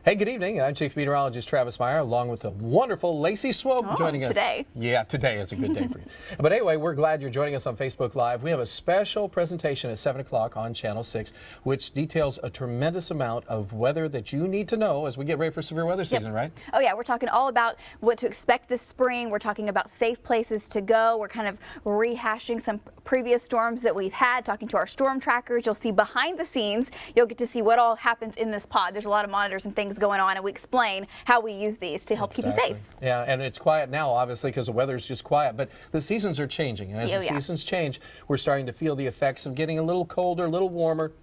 Hey, good evening. I'm Chief Meteorologist Travis Meyer, along with the wonderful Lacey Swope joining us. Today. Yeah, today is a good day for you. But anyway, we're glad you're joining us on Facebook Live. We have a special presentation at 7 o'clock on Channel 6, which details a tremendous amount of weather that you need to know as we get ready for severe weather season, right? Oh yeah, we're talking all about what to expect this spring. We're talking about safe places to go. We're kind of rehashing some previous storms that we've had, talking to our storm trackers. You'll see behind the scenes. You'll get to see what all happens in this pod. There's a lot of monitors and things going on, and we explain how we use these to help keep you safe. Yeah, and it's quiet now, obviously, because the weather's just quiet, but the seasons are changing, and as the seasons change, we're starting to feel the effects of getting a little colder, a little warmer.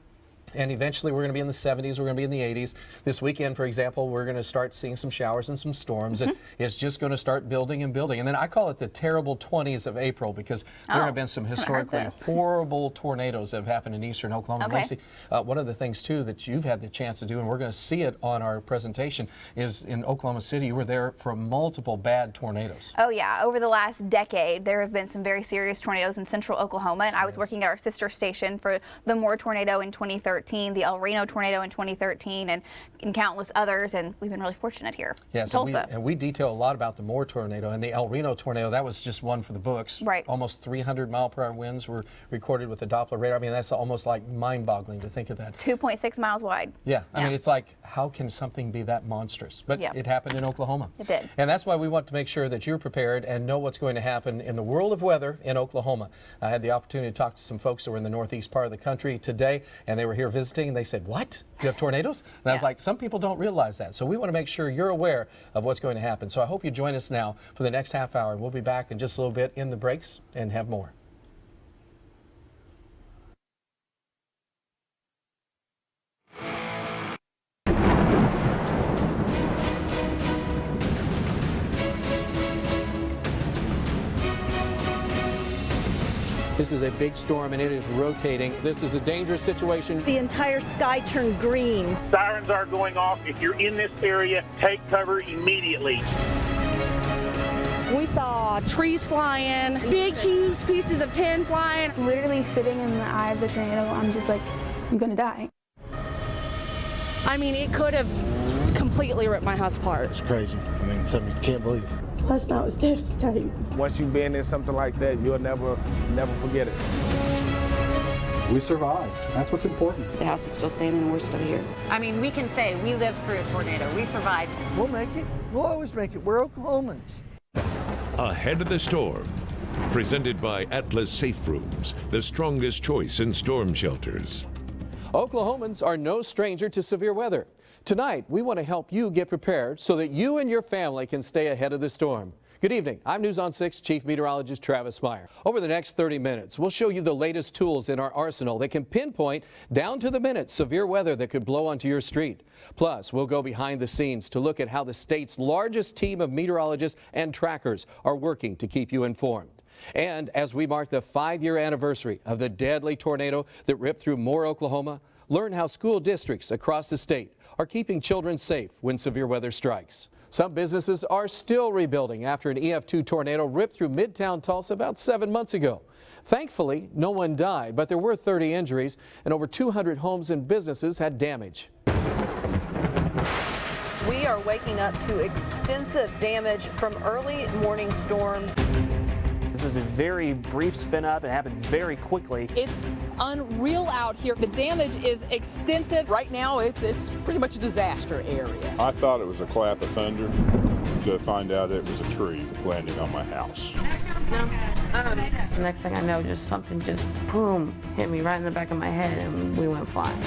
And eventually we're going to be in the 70s, we're going to be in the 80s. This weekend, for example, we're going to start seeing some showers and some storms, and it's just going to start building and building. And then I call it the terrible 20s of April, because there have been some historically horrible tornadoes that have happened in eastern Oklahoma. Okay. Lacey, one of the things, too, that you've had the chance to do, and we're going to see it on our presentation, is in Oklahoma City, you were there for multiple bad tornadoes. Oh, yeah. Over the last decade, there have been some very serious tornadoes in central Oklahoma, and I was working at our sister station for the Moore tornado in 2013. The El Reno tornado in 2013, and countless others, and we've been really fortunate here in Tulsa. And we detail a lot about the Moore tornado and the El Reno tornado. That was just one for the books. Right. Almost 300-mile-per-hour winds were recorded with the Doppler radar. I mean, that's almost like mind-boggling to think of that. 2.6 miles wide. Yeah, I mean, it's like, how can something be that monstrous? But it happened in Oklahoma. It did. And that's why we want to make sure that you're prepared and know what's going to happen in the world of weather in Oklahoma. I had the opportunity to talk to some folks who were in the northeast part of the country today, and they were here visiting, and they said, "What? You have tornadoes?" And I was like, some people don't realize that. So we want to make sure you're aware of what's going to happen. So I hope you join us now for the next half hour. We'll be back in just a little bit in the breaks and have more. This is a big storm, and it is rotating. This is a dangerous situation. The entire sky turned green. Sirens are going off. If you're in this area, take cover immediately. We saw trees flying, big, huge pieces of tin flying. Literally sitting in the eye of the tornado, I'm just like, I'm gonna die. I mean, it could have completely ripped my house apart. It's crazy. I mean, something you can't believe. Last night was devastating. Once you've been in something like that, you'll never forget it. We survived. That's what's important. The house is still standing and we're still here. I mean, we can say we lived through a tornado. We survived. We'll make it. We'll always make it. We're Oklahomans. Ahead of the storm. Presented by Atlas Safe Rooms, the strongest choice in storm shelters. Oklahomans are no stranger to severe weather. Tonight, we want to help you get prepared so that you and your family can stay ahead of the storm. Good evening. I'm News on 6 Chief Meteorologist Travis Meyer. Over the next 30 minutes, we'll show you the latest tools in our arsenal that can pinpoint down to the minute severe weather that could blow onto your street. Plus, we'll go behind the scenes to look at how the state's largest team of meteorologists and trackers are working to keep you informed. And as we mark the 5-year anniversary of the deadly tornado that ripped through Moore, Oklahoma, learn how school districts across the state are keeping children safe when severe weather strikes. Some businesses are still rebuilding after an EF2 tornado ripped through Midtown Tulsa about 7 months ago. Thankfully, no one died, but there were 30 injuries, and over 200 homes and businesses had damage. We are waking up to extensive damage from early morning storms. This is a very brief spin up. It happened very quickly. It's unreal out here. The damage is extensive. Right now, it's pretty much a disaster area. I thought it was a clap of thunder to find out it was a tree landing on my house. The next thing I know, just something just boom hit me right in the back of my head, and we went flying.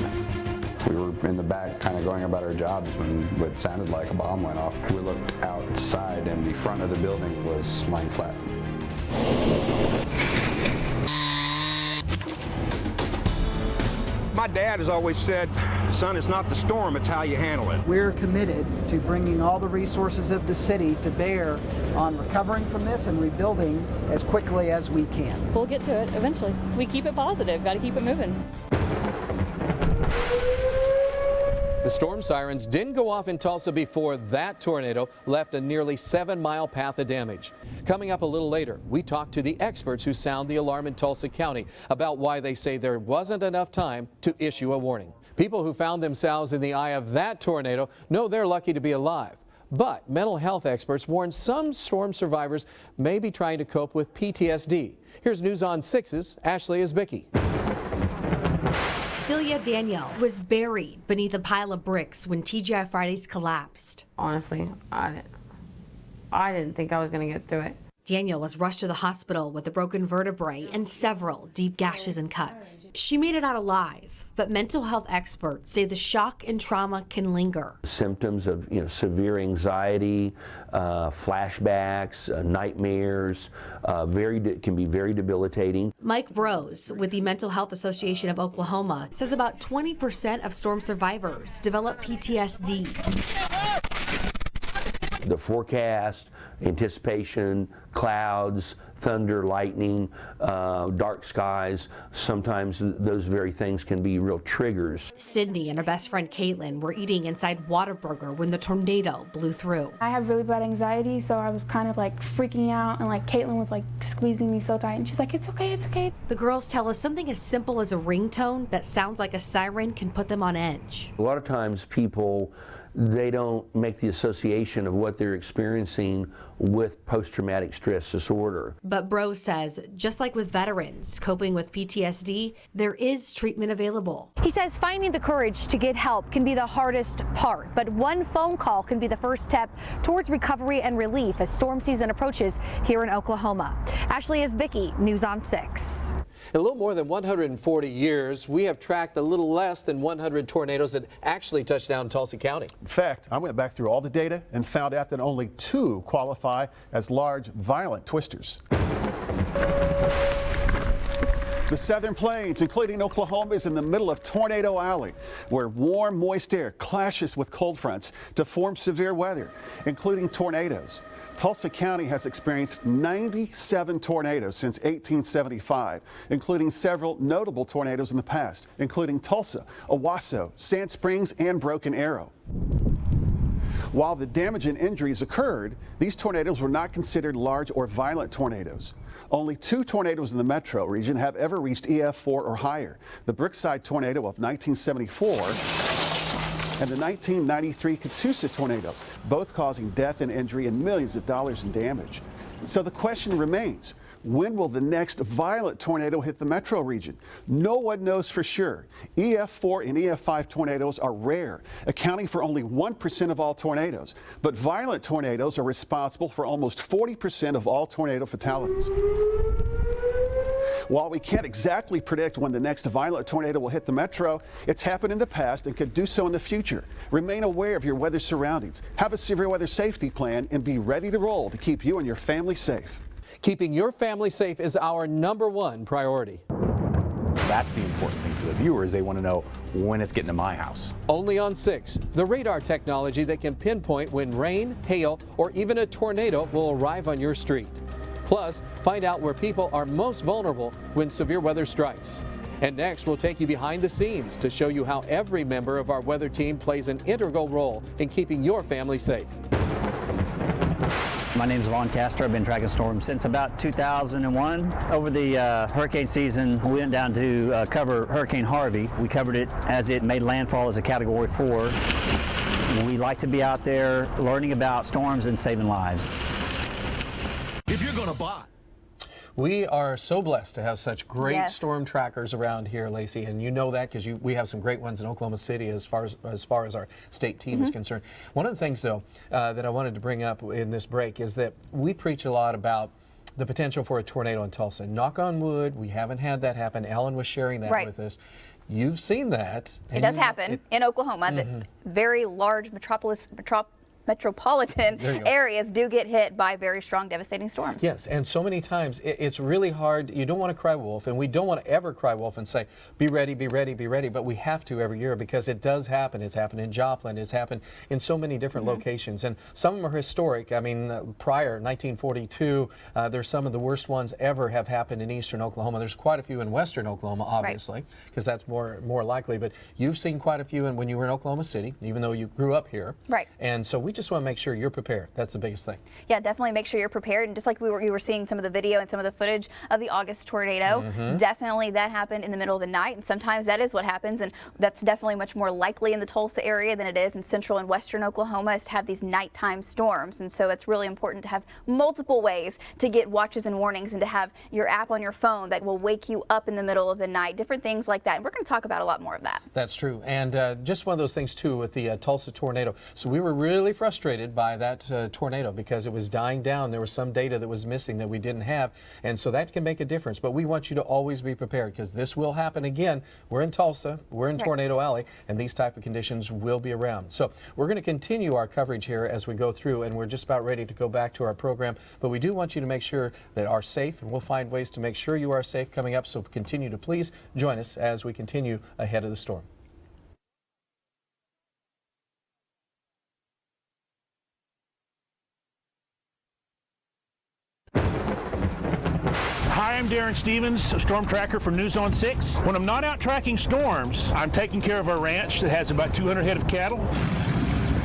We were in the back kind of going about our jobs when what sounded like a bomb went off. We looked outside and the front of the building was lying flat. My dad has always said, son, it's not the storm, it's how you handle it. We're committed to bringing all the resources of the city to bear on recovering from this and rebuilding as quickly as we can. We'll get to it eventually. We keep it positive, got to keep it moving. The storm sirens didn't go off in Tulsa before that tornado left a nearly 7-mile path of damage. Coming up a little later, we talk to the experts who sound the alarm in Tulsa County about why they say there wasn't enough time to issue a warning. People who found themselves in the eye of that tornado know they're lucky to be alive. But mental health experts warn some storm survivors may be trying to cope with PTSD. Here's News on 6's Ashley Isbicki. Celia Danielle was buried beneath a pile of bricks when TGI Fridays collapsed. Honestly, I didn't think I was going to get through it. Danielle was rushed to the hospital with a broken vertebrae and several deep gashes and cuts. She made it out alive, but mental health experts say the shock and trauma can linger. Symptoms of severe anxiety, flashbacks, nightmares, can be very debilitating. Mike Brose with the Mental Health Association of Oklahoma says about 20% of storm survivors develop PTSD. The forecast, anticipation, clouds, thunder, lightning, dark skies, sometimes those very things can be real triggers. Sydney and her best friend Caitlin were eating inside Whataburger when the tornado blew through. I have really bad anxiety, so I was kind of like freaking out, and like Caitlin was like squeezing me so tight, and she's like, "It's okay, it's okay." The girls tell us something as simple as a ringtone that sounds like a siren can put them on edge. A lot of times people, they don't make the association of what they're experiencing with post-traumatic stress disorder. But Brose says, just like with veterans coping with PTSD, there is treatment available. He says finding the courage to get help can be the hardest part, but one phone call can be the first step towards recovery and relief as storm season approaches here in Oklahoma. Ashley Isbicki, News on 6. In a little more than 140 years, we have tracked a little less than 100 tornadoes that actually touched down in Tulsa County. In fact, I went back through all the data and found out that only 2 qualify as large, violent twisters. The Southern Plains, including Oklahoma, is in the middle of Tornado Alley, where warm, moist air clashes with cold fronts to form severe weather, including tornadoes. Tulsa County has experienced 97 tornadoes since 1875, including several notable tornadoes in the past, including Tulsa, Owasso, Sand Springs, and Broken Arrow. While the damage and injuries occurred, these tornadoes were not considered large or violent tornadoes. Only 2 tornadoes in the metro region have ever reached EF4 or higher. The Brookside tornado of 1974 and the 1993 Catoosa tornado, both causing death and injury and millions of dollars in damage. So the question remains, when will the next violent tornado hit the metro region? No one knows for sure. EF4 and EF5 tornadoes are rare, accounting for only 1% of all tornadoes. But violent tornadoes are responsible for almost 40% of all tornado fatalities. While we can't exactly predict when the next violent tornado will hit the metro, it's happened in the past and could do so in the future. Remain aware of your weather surroundings, have a severe weather safety plan, and be ready to roll to keep you and your family safe. Keeping your family safe is our #1 priority. That's the important thing for the viewers. They want to know when it's getting to my house. Only on 6, the radar technology that can pinpoint when rain, hail, or even a tornado will arrive on your street. Plus, find out where people are most vulnerable when severe weather strikes. And next, we'll take you behind the scenes to show you how every member of our weather team plays an integral role in keeping your family safe. My name is Vaughn Castor. I've been tracking storms since about 2001. Over the hurricane season, we went down to cover Hurricane Harvey. We covered it as it made landfall as a Category 4. We like to be out there learning about storms and saving lives. If you're going to buy. We are so blessed to have such great storm trackers around here, Lacey, and you know that because we have some great ones in Oklahoma City as far as our state team is concerned. One of the things, though, that I wanted to bring up in this break is that we preach a lot about the potential for a tornado in Tulsa. Knock on wood, we haven't had that happen. Ellen was sharing that with us. You've seen that. It does happen in Oklahoma, the very large metropolitan areas do get hit by very strong, devastating storms. Yes, and so many times it's really hard. You don't want to cry wolf, and we don't want to ever cry wolf and say, be ready, be ready, be ready, but we have to every year because it does happen. It's happened in Joplin. It's happened in so many different locations, and some of them are historic. I mean, prior, 1942, there's some of the worst ones ever have happened in eastern Oklahoma. There's quite a few in western Oklahoma, obviously, because that's more likely, but you've seen quite a few when you were in Oklahoma City, even though you grew up here. Right. And so we just want to make sure you're prepared. That's the biggest thing. Yeah, definitely make sure you're prepared. And just like you were seeing some of the video and some of the footage of the August tornado, definitely that happened in the middle of the night. And sometimes that is what happens. And that's definitely much more likely in the Tulsa area than it is in central and western Oklahoma, is to have these nighttime storms. And so it's really important to have multiple ways to get watches and warnings, and to have your app on your phone that will wake you up in the middle of the night, different things like that. And we're going to talk about a lot more of that. That's true. And just one of those things too with the Tulsa tornado. So we were really frustrated by that tornado because it was dying down. There was some data that was missing that we didn't have, and so that can make a difference. But we want you to always be prepared because this will happen again. We're in Tulsa, we're in Tornado Alley, and these type of conditions will be around. So we're going to continue our coverage here as we go through, and we're just about ready to go back to our program. But we do want you to make sure that are safe, and we'll find ways to make sure you are safe coming up. So continue to please join us as we continue ahead of the storm. Hi, I'm Darren Stevens, a storm tracker for News on 6. When I'm not out tracking storms, I'm taking care of our ranch that has about 200 head of cattle.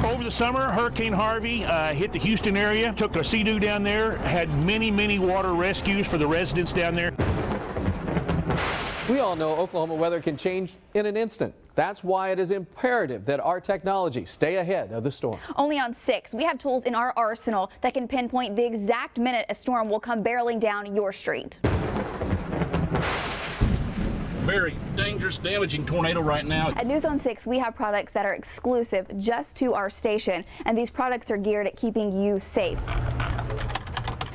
Over the summer, Hurricane Harvey hit the Houston area, took a sea-doo down there, had many water rescues for the residents down there. We all know Oklahoma weather can change in an instant. That's why it is imperative that our technology stay ahead of the storm. Only on 6, we have tools in our arsenal that can pinpoint the exact minute a storm will come barreling down your street. Very dangerous, damaging tornado right now. At News on 6, we have products that are exclusive just to our station, and these products are geared at keeping you safe.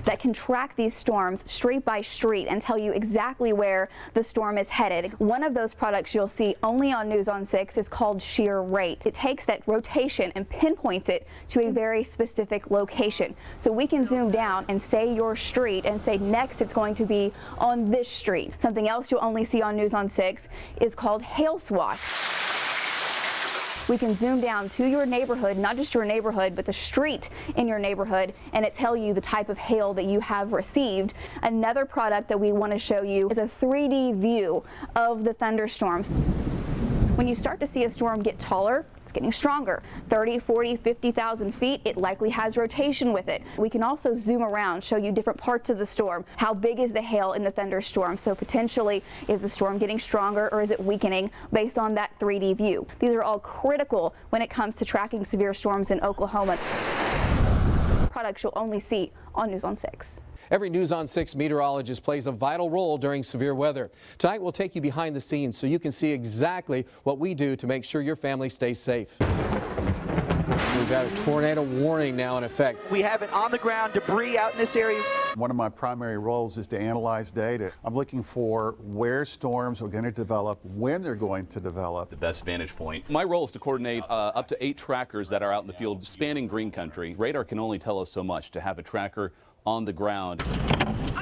That can track these storms street by street and tell you exactly where the storm is headed. One of those products you'll see only on News on 6 is called Shear Rate. It takes that rotation and pinpoints it to a very specific location. So we can zoom down and say your street and say next it's going to be on this street. Something else you'll only see on News on 6 is called Hail Swatch. We can zoom down to your neighborhood, not just your neighborhood, but the street in your neighborhood, and it tell you the type of hail that you have received. Another product that we want to show you is a 3D view of the thunderstorms. When you start to see a storm get taller, it's getting stronger. 30, 40, 50,000 feet, it likely has rotation with it. We can also zoom around, show you different parts of the storm. How big is the hail in the thunderstorm? So potentially, is the storm getting stronger or is it weakening based on that 3D view? These are all critical when it comes to tracking severe storms in Oklahoma. Products you'll only see on News on 6. Every News on 6 meteorologist plays a vital role during severe weather. Tonight we'll take you behind the scenes so you can see exactly what we do to make sure your family stays safe. We've got a tornado warning now in effect. We have an on-the-ground debris out in this area. One of my primary roles is to analyze data. I'm looking for where storms are going to develop, when they're going to develop. The best vantage point. My role is to coordinate up to 8 trackers that are out in the field spanning green country. Radar can only tell us so much. To have a tracker on the ground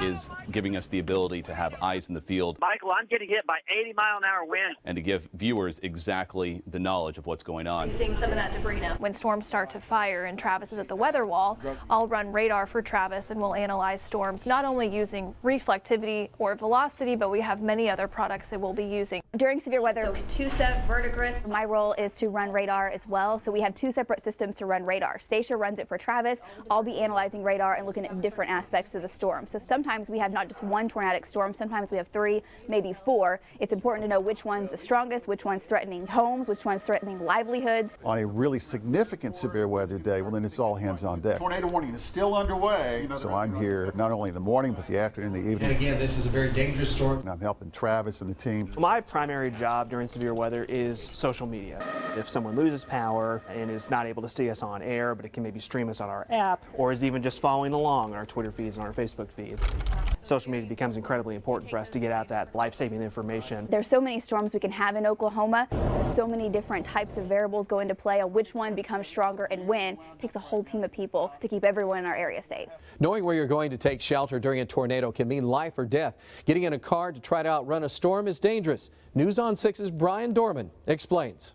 is giving us the ability to have eyes in the field. Michael, I'm getting hit by 80-mile-an-hour wind. And to give viewers exactly the knowledge of what's going on. Seeing some of that debris now. When storms start to fire and Travis is at the weather wall, I'll run radar for Travis and we'll analyze storms, not only using reflectivity or velocity, but we have many other products that we'll be using. During severe weather, Catoosa, Verdigris, my role is to run radar as well. So we have 2 separate systems to run radar. Stacia runs it for Travis. I'll be analyzing radar and looking at different aspects of the storm. So sometimes we have not just one tornadic storm, sometimes we have 3, maybe 4. It's important to know which one's the strongest, which one's threatening homes, which one's threatening livelihoods. On a really significant severe weather day, well then it's all hands on deck. Tornado warning is still underway. So I'm here not only in the morning, but the afternoon, the evening. And again, this is a very dangerous storm. And I'm helping Travis and the team. My primary job during severe weather is social media. If someone loses power and is not able to see us on air, but it can maybe stream us on our app, or is even just following along on our Twitter feeds and our Facebook feeds. social media becomes incredibly important for us to get out that life-saving information. There's so many storms we can have in Oklahoma. There's so many different types of variables go into play on which one becomes stronger and when. It takes a whole team of people to keep everyone in our area safe. Knowing where you're going to take shelter during a tornado can mean life or death. Getting in a car to try to outrun a storm is dangerous. News on 6's Brian Dorman explains.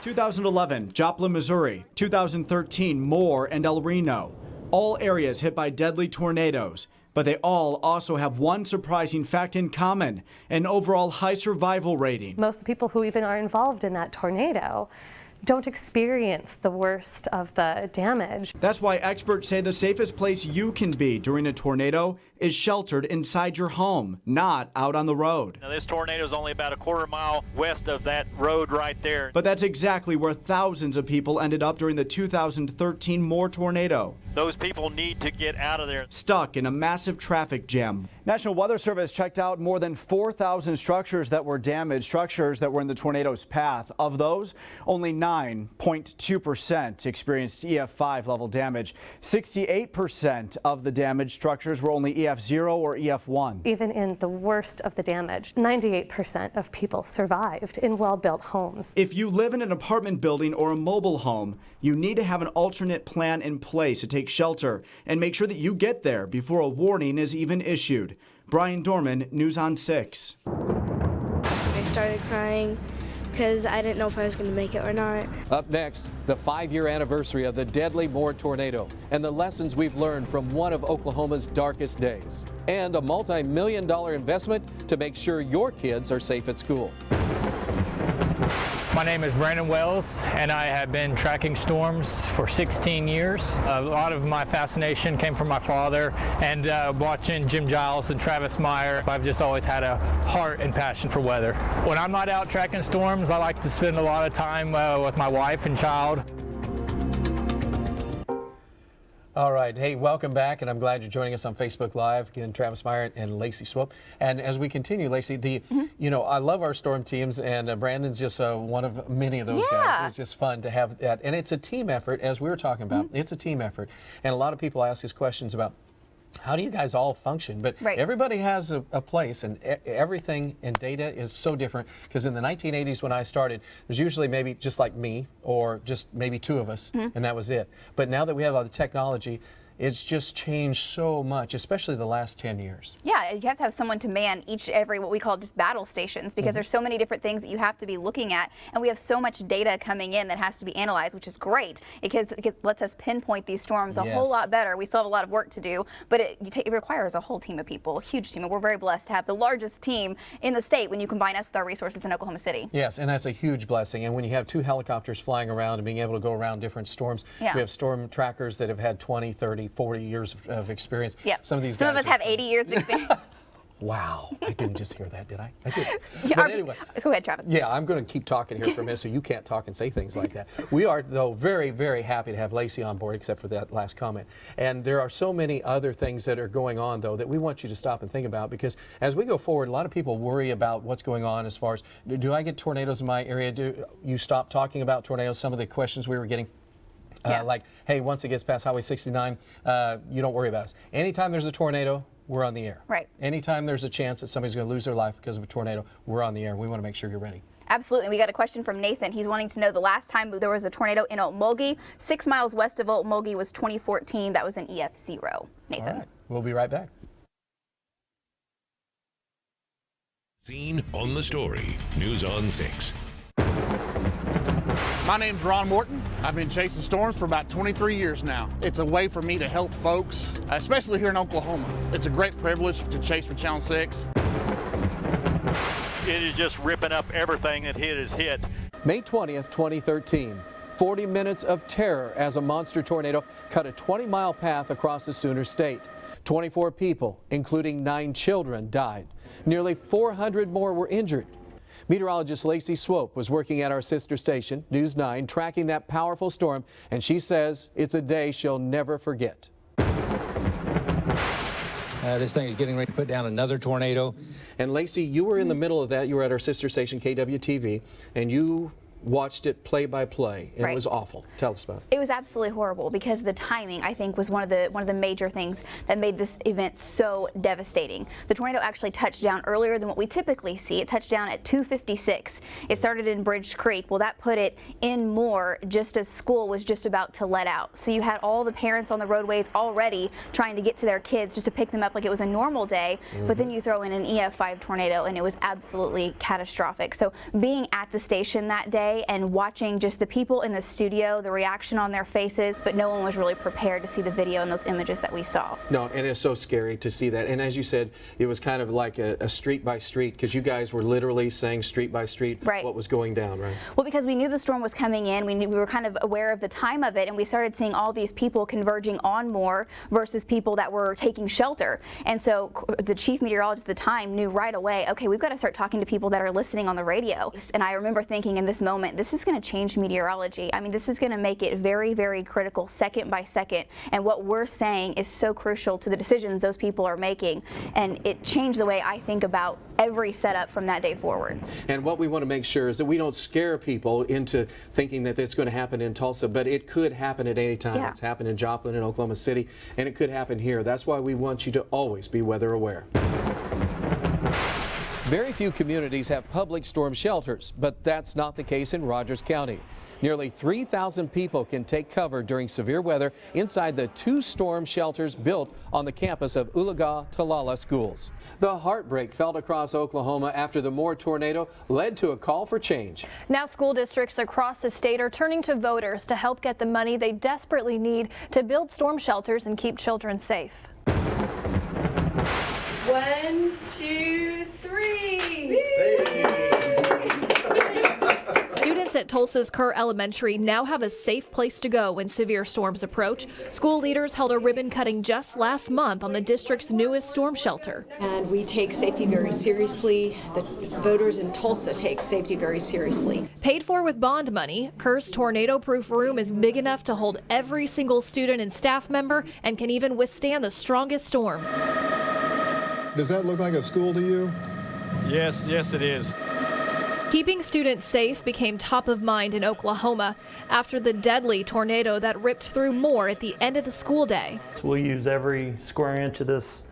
2011, Joplin, Missouri. 2013, Moore and El Reno. All areas hit by deadly tornadoes. But they all also have one surprising fact in common, an overall high survival rating. Most of the people who even are involved in that tornado don't experience the worst of the damage. That's why experts say the safest place you can be during a tornado is sheltered inside your home, not out on the road. Now, this tornado is only about a quarter mile west of that road right there. But that's exactly where thousands of people ended up during the 2013 Moore tornado. Those people need to get out of there. Stuck in a massive traffic jam. National Weather Service checked out more than 4,000 structures that were damaged, structures that were in the tornado's path. Of those, only 9.2% experienced EF5 level damage. 68% of the damaged structures were only EF0 or EF1. Even in the worst of the damage, 98% of people survived in well-built homes. If you live in an apartment building or a mobile home, you need to have an alternate plan in place to take shelter and make sure that you get there before a warning is even issued. Brian Dorman, News on 6. I started crying because I didn't know if I was going to make it or not. Up next, the 5-year anniversary of the deadly Moore tornado and the lessons we've learned from one of Oklahoma's darkest days. And a multi-million-dollar investment to make sure your kids are safe at school. My name is Brandon Wells, and I have been tracking storms for 16 years. A lot of my fascination came from my father and watching Jim Giles and Travis Meyer. I've just always had a heart and passion for weather. When I'm not out tracking storms, I like to spend a lot of time with my wife and child. All right. Hey, welcome back, and I'm glad you're joining us on Facebook Live. Again, Travis Meyer and Lacey Swope. And as we continue, Lacey, you know, I love our storm teams, and Brandon's just one of many of those guys. It's just fun to have that. And it's a team effort, as we were talking about. It's a team effort. And a lot of people ask us questions about, how do you guys all function? But everybody has a place, and everything in data is so different. Because in the 1980s when I started, there's usually maybe just like me or just maybe two of us, and that was it. But now that we have all the technology, it's just changed so much, especially the last 10 years. Yeah, you have to have someone to man every what we call just battle stations, because there's so many different things that you have to be looking at, and we have so much data coming in that has to be analyzed, which is great because it lets us pinpoint these storms a whole lot better. We still have a lot of work to do, but it requires a whole team of people, a huge team, and we're very blessed to have the largest team in the state when you combine us with our resources in Oklahoma City. Yes, and that's a huge blessing. And when you have 2 helicopters flying around and being able to go around different storms, we have storm trackers that have had 20, 30, 40 years of experience. Yep. Some of these Some guys of us have 80 years of experience. Wow, I didn't just hear that, did I? I did. Yeah, But anyway. Go ahead, Travis. Yeah, I'm going to keep talking here for a minute so you can't talk and say things like that. We are, though, very, very happy to have Lacey on board, except for that last comment. And there are so many other things that are going on, though, that we want you to stop and think about, because as we go forward, a lot of people worry about what's going on as far as, do I get tornadoes in my area? Do you stop talking about tornadoes? Some of the questions we were getting. Like, hey, once it gets past Highway 69, you don't worry about us. Anytime there's a tornado, we're on the air. Right. Anytime there's a chance that somebody's going to lose their life because of a tornado, we're on the air. We want to make sure you're ready. Absolutely. We got a question from Nathan. He's wanting to know the last time there was a tornado in Okmulgee, 6 miles west of Okmulgee, was 2014. That was an EF0. Nathan. All right. We'll be right back. Seen on the Story, News on 6. My name's Ron Morton. I've been chasing storms for about 23 years now. It's a way for me to help folks, especially here in Oklahoma. It's a great privilege to chase for Channel 6. It is just ripping up everything that is hit. May 20th, 2013. 40 minutes of terror as a monster tornado cut a 20-mile path across the Sooner State. 24 people, including 9 children, died. Nearly 400 more were injured. Meteorologist Lacey Swope was working at our sister station, News 9, tracking that powerful storm, and she says it's a day she'll never forget. This thing is getting ready to put down another tornado. And Lacey, you were in the middle of that. You were at our sister station, KWTV, and you watched it play by play, and Right. it was awful. Tell us about it. It was absolutely horrible because the timing, I think, was one of the major things that made this event so devastating. The tornado actually touched down earlier than what we typically see. It touched down at 2:56. It started in Bridge Creek. Well, that put it in Moore just as school was just about to let out. So you had all the parents on the roadways already trying to get to their kids just to pick them up like it was a normal day. But then you throw in an EF5 tornado and it was absolutely catastrophic. So being at the station that day and watching just the people in the studio, the reaction on their faces, but no one was really prepared to see the video and those images that we saw. No, and it's so scary to see that. And as you said, it was kind of like a street by street, because you guys were literally saying street by street Right. what was going down, right? Well, because we knew the storm was coming in, we were kind of aware of the time of it, and we started seeing all these people converging on Moore versus people that were taking shelter. And so the chief meteorologist at the time knew right away, okay, we've got to start talking to people that are listening on the radio. And I remember thinking in this moment, this is going to change meteorology. I mean, this is going to make it very, very critical second by second. And what we're saying is so crucial to the decisions those people are making. And it changed the way I think about every setup from that day forward. And what we want to make sure is that we don't scare people into thinking that it's going to happen in Tulsa, but it could happen at any time. Yeah. It's happened in Joplin and Oklahoma City, and it could happen here. That's why we want you to always be weather aware. Very few communities have public storm shelters, but that's not the case in Rogers County. Nearly 3,000 people can take cover during severe weather inside the 2 storm shelters built on the campus of Ulaga-Talala schools. The heartbreak felt across Oklahoma after the Moore tornado led to a call for change. Now school districts across the state are turning to voters to help get the money they desperately need to build storm shelters and keep children safe. 1, 2, 3. Students at Tulsa's Kerr Elementary now have a safe place to go when severe storms approach. School leaders held a ribbon cutting just last month on the district's newest storm shelter. And we take safety very seriously. The voters in Tulsa take safety very seriously. Paid for with bond money, Kerr's tornado-proof room is big enough to hold every single student and staff member and can even withstand the strongest storms. Does that look like a school to you? Yes, it is. Keeping students safe became top of mind in Oklahoma after the deadly tornado that ripped through Moore at the end of the school day. We'll use every square inch of this,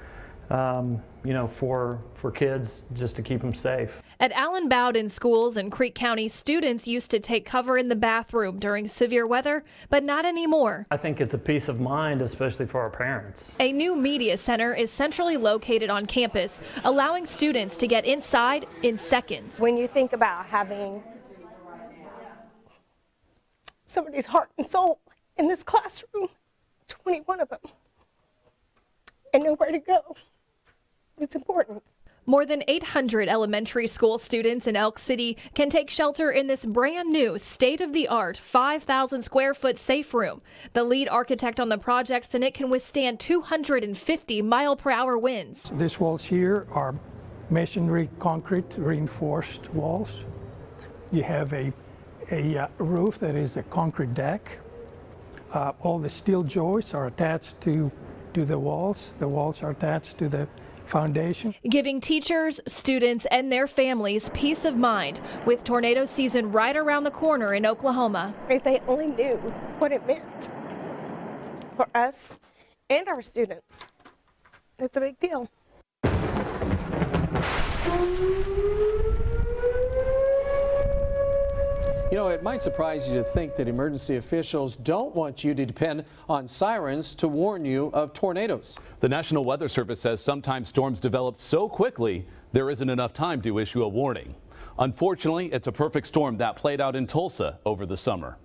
for kids just to keep them safe. At Allen Bowden schools in Creek County, students used to take cover in the bathroom during severe weather, but not anymore. I think it's a peace of mind, especially for our parents. A new media center is centrally located on campus, allowing students to get inside in seconds. When you think about having somebody's heart and soul in this classroom, 21 of them, and nowhere to go, it's important. More than 800 elementary school students in Elk City can take shelter in this brand new state-of-the-art 5,000 square foot safe room. The lead architect on the project said it can withstand 250 mile-per-hour winds. These walls here are masonry concrete reinforced walls. You have a roof that is a concrete deck. All the steel joists are attached to the walls. The walls are attached to the foundation. Giving teachers, students, and their families peace of mind with tornado season right around the corner in Oklahoma. If they only knew what it meant for us and our students, it's a big deal. You know, it might surprise you to think that emergency officials don't want you to depend on sirens to warn you of tornadoes. The National Weather Service says sometimes storms develop so quickly there isn't enough time to issue a warning. Unfortunately, it's a perfect storm that played out in Tulsa over the summer.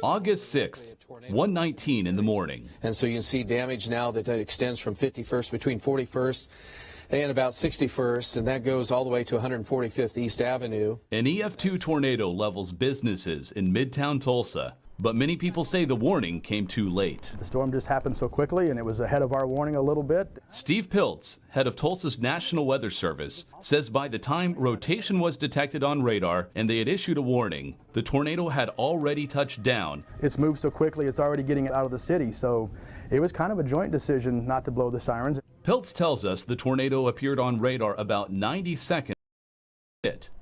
August 6th, 1:19 in the morning. And so you can see damage now that extends from 51st between 41st and about 61st, and that goes all the way to 145th East Avenue. An EF2 tornado levels businesses in Midtown Tulsa. But many people say the warning came too late. The storm just happened so quickly, and it was ahead of our warning a little bit. Steve Piltz, head of Tulsa's National Weather Service, says by the time rotation was detected on radar and they had issued a warning, the tornado had already touched down. It's moved so quickly, it's already getting out of the city, so it was kind of a joint decision not to blow the sirens. Piltz tells us the tornado appeared on radar about 90 seconds.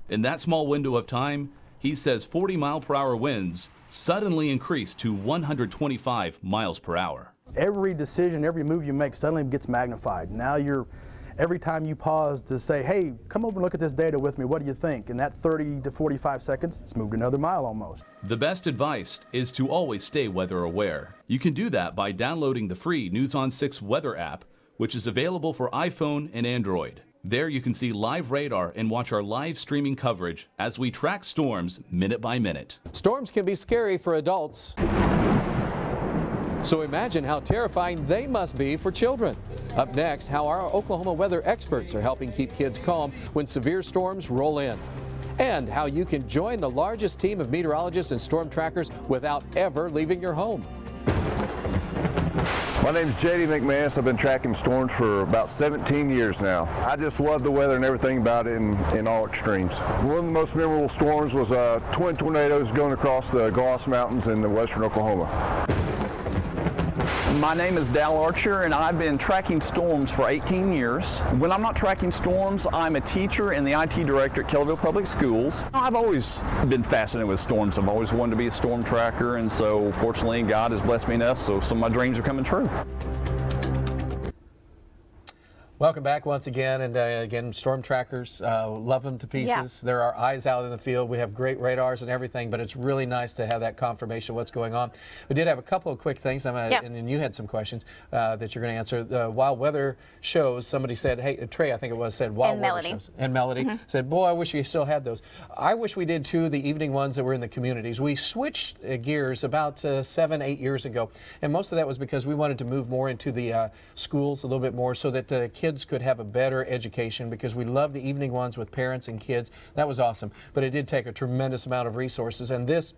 In that small window of time, he says 40-mile-per-hour winds suddenly increased to 125 miles per hour. Every decision, every move you make suddenly gets magnified. Now every time you pause to say, hey, come over and look at this data with me, what do you think? In that 30 to 45 seconds, it's moved another mile almost. The best advice is to always stay weather aware. You can do that by downloading the free News on 6 weather app, which is available for iPhone and Android. There you can see live radar and watch our live streaming coverage as we track storms minute by minute. Storms can be scary for adults. So imagine how terrifying they must be for children. Up next, how our Oklahoma weather experts are helping keep kids calm when severe storms roll in. And how you can join the largest team of meteorologists and storm trackers without ever leaving your home. My name is J.D. McManus. I've been tracking storms for about 17 years now. I just love the weather and everything about it in all extremes. One of the most memorable storms was twin tornadoes going across the Gloss Mountains in western Oklahoma. My name is Dal Archer, and I've been tracking storms for 18 years. When I'm not tracking storms, I'm a teacher and the IT director at Kellyville Public Schools. I've always been fascinated with storms. I've always wanted to be a storm tracker, and so fortunately God has blessed me enough, so some of my dreams are coming true. Welcome back once again, and again, storm trackers, love them to pieces. Yeah. There are eyes out in the field. We have great radars and everything, but it's really nice to have that confirmation of what's going on. We did have a couple of quick things, and then you had some questions that you're going to answer. The wild weather shows, somebody said, hey, Trey, I think it was, said wild weather shows. And Melody said, boy, I wish we still had those. I wish we did too, the evening ones that were in the communities. We switched gears about 7, 8 years ago, and most of that was because we wanted to move more into the schools a little bit more so that the kids could have a better education, because we love the evening ones with parents and kids. That was awesome, but it did take a tremendous amount of resources, and this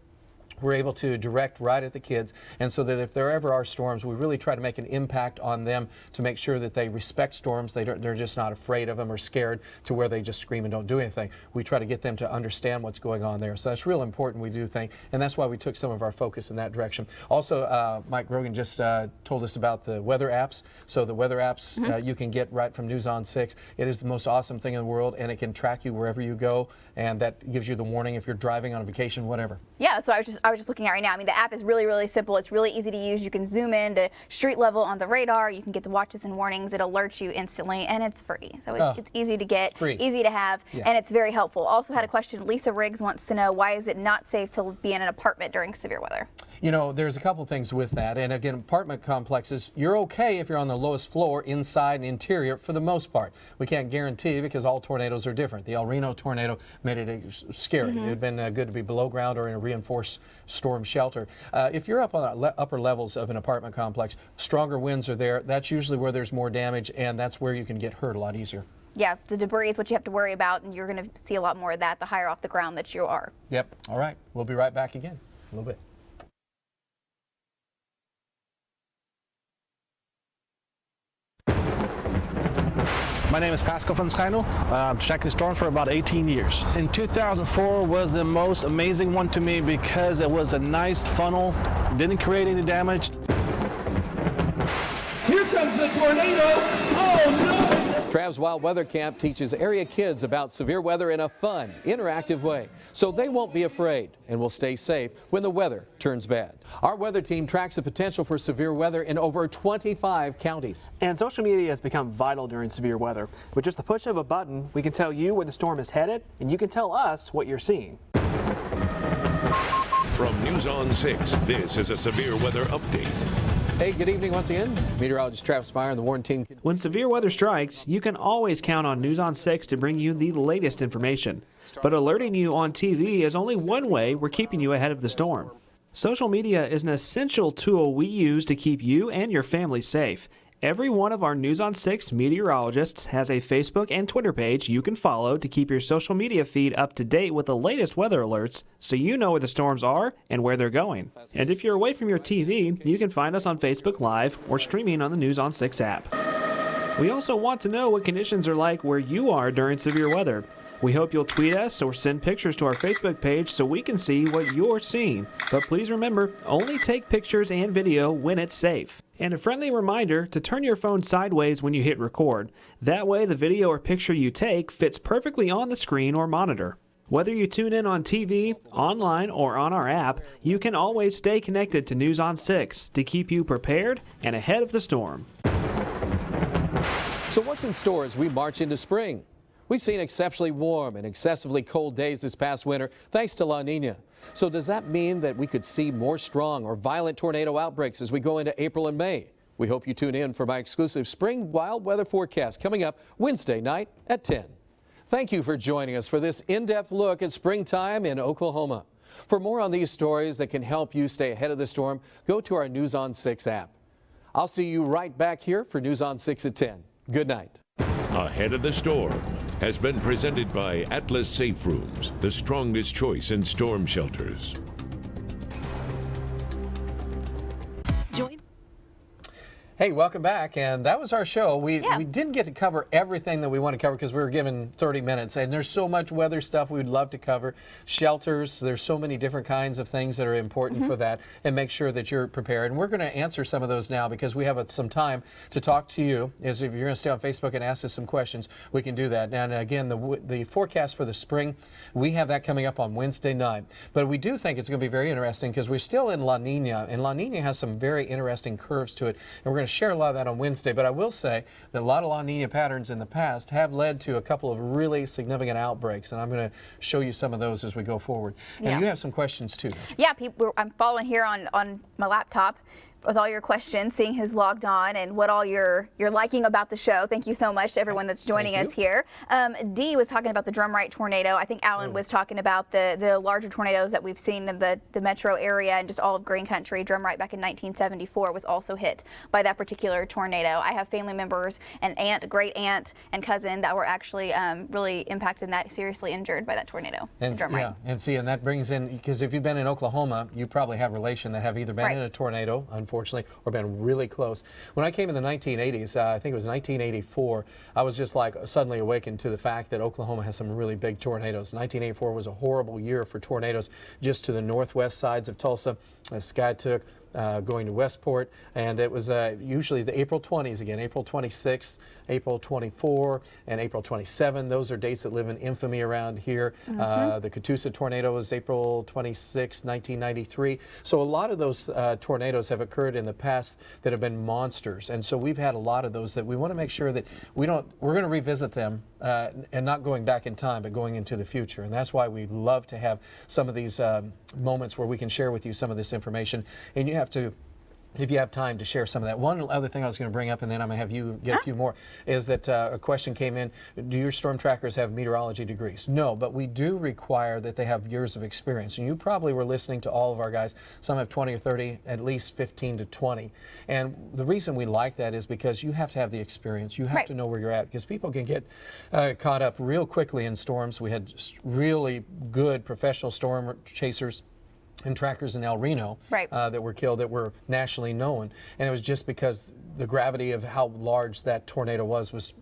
we're able to direct right at the kids, and so that if there ever are storms, we really try to make an impact on them to make sure that they respect storms. They're just not afraid of them or scared to where they just scream and don't do anything. We try to get them to understand what's going on there. So that's real important, we do think, and that's why we took some of our focus in that direction. Also, Mike Grogan just told us about the weather apps. So the weather apps you can get right from News on 6. It is the most awesome thing in the world, and it can track you wherever you go, and that gives you the warning if you're driving on a vacation, whatever. Yeah, so I was just looking at right now. I mean, the app is really, really simple. It's really easy to use. You can zoom in to street level on the radar. You can get the watches and warnings. It alerts you instantly, and it's free. So it's easy to get, easy to have, and it's very helpful. Also had a question. Lisa Riggs wants to know, why is it not safe to be in an apartment during severe weather? You know, there's a couple things with that. And again, apartment complexes, you're okay if you're on the lowest floor, inside and interior for the most part. We can't guarantee, because all tornadoes are different. The El Reno tornado made it scary. It would have been good to be below ground or in a reinforced storm shelter. If you're up on the upper levels of an apartment complex, stronger winds are there. That's usually where there's more damage, and that's where you can get hurt a lot easier. Yeah, the debris is what you have to worry about, and you're going to see a lot more of that the higher off the ground that you are. Yep. All right. We'll be right back again in a little bit. My name is Pascal van Schijndel. I'm tracking storms for about 18 years. In 2004 was the most amazing one to me because it was a nice funnel, didn't create any damage. Here comes the tornado! Oh no! Trav's Wild Weather Camp teaches area kids about severe weather in a fun, interactive way, so they won't be afraid and will stay safe when the weather turns bad. Our weather team tracks the potential for severe weather in over 25 counties. And social media has become vital during severe weather. With just the push of a button, we can tell you where the storm is headed, and you can tell us what you're seeing. From News on 6, this is a severe weather update. Hey, good evening once again. Meteorologist Travis Meyer and the Warren team. When severe weather strikes, you can always count on News on 6 to bring you the latest information. But alerting you on TV is only one way we're keeping you ahead of the storm. Social media is an essential tool we use to keep you and your family safe. Every one of our News on 6 meteorologists has a Facebook and Twitter page you can follow to keep your social media feed up to date with the latest weather alerts so you know where the storms are and where they're going. And if you're away from your TV, you can find us on Facebook Live or streaming on the News on 6 app. We also want to know what conditions are like where you are during severe weather. We hope you'll tweet us or send pictures to our Facebook page so we can see what you're seeing. But please remember, only take pictures and video when it's safe. And a friendly reminder to turn your phone sideways when you hit record. That way the video or picture you take fits perfectly on the screen or monitor. Whether you tune in on TV, online, or on our app, you can always stay connected to News on 6 to keep you prepared and ahead of the storm. So what's in store as we march into spring? We've seen exceptionally warm and excessively cold days this past winter thanks to La Nina. So does that mean that we could see more strong or violent tornado outbreaks as we go into April and May? We hope you tune in for my exclusive spring wild weather forecast coming up Wednesday night at 10. Thank you for joining us for this in-depth look at springtime in Oklahoma. For more on these stories that can help you stay ahead of the storm, go to our News on 6 app. I'll see you right back here for News on 6 at 10. Good night. Ahead of the Storm has been presented by Atlas Safe Rooms, the strongest choice in storm shelters. Hey, welcome back, and that was our show. We didn't get to cover everything that we want to cover because we were given 30 minutes, and there's so much weather stuff we would love to cover. Shelters, there's so many different kinds of things that are important for that, and make sure that you're prepared. And we're going to answer some of those now because we have some time to talk to you. As if you're going to stay on Facebook and ask us some questions, we can do that. And again, the forecast for the spring, we have that coming up on Wednesday night. But we do think it's going to be very interesting because we're still in La Nina, and La Nina has some very interesting curves to it, and we're going to share a lot of that on Wednesday. But I will say that a lot of La Nina patterns in the past have led to a couple of really significant outbreaks, and I'm going to show you some of those as we go forward. And you have some questions too. Yeah, I'm following here on my laptop with all your questions, seeing who's logged on and what all you're liking about the show. Thank you so much to everyone that's joining us here. Dee was talking about the Drumright tornado. I think Alan was talking about the larger tornadoes that we've seen in the metro area and just all of Green Country. Drumright back in 1974 was also hit by that particular tornado. I have family members, an aunt, great aunt, and cousin that were actually really impacted and that seriously injured by that tornado. And and that brings in, because if you've been in Oklahoma, you probably have relation that have either been in a tornado, unfortunately, or been really close. When I came in the 1980s, I think it was 1984, I was just like suddenly awakened to the fact that Oklahoma has some really big tornadoes. 1984 was a horrible year for tornadoes just to the northwest sides of Tulsa. The sky took going to Westport, and it was usually the April 20s again, April 26th, April 24, and April 27. Those are dates that live in infamy around here. The Catoosa tornado was April 26, 1993. So a lot of those tornadoes have occurred in the past that have been monsters, and so we've had a lot of those that we want to make sure that we're going to revisit them and not going back in time, but going into the future. And that's why we love to have some of these moments where we can share with you some of this information. And you have to, if you have time, to share some of that. One other thing I was going to bring up, and then I'm going to have you get a few more, is that a question came in, do your storm trackers have meteorology degrees? No, but we do require that they have years of experience. And you probably were listening to all of our guys. Some have 20 or 30, at least 15 to 20. And the reason we like that is because you have to have the experience. You have to know where you're at, because people can get caught up real quickly in storms. We had really good professional storm chasers and trackers in El Reno that were killed, that were nationally known, and it was just because the gravity of how large that tornado was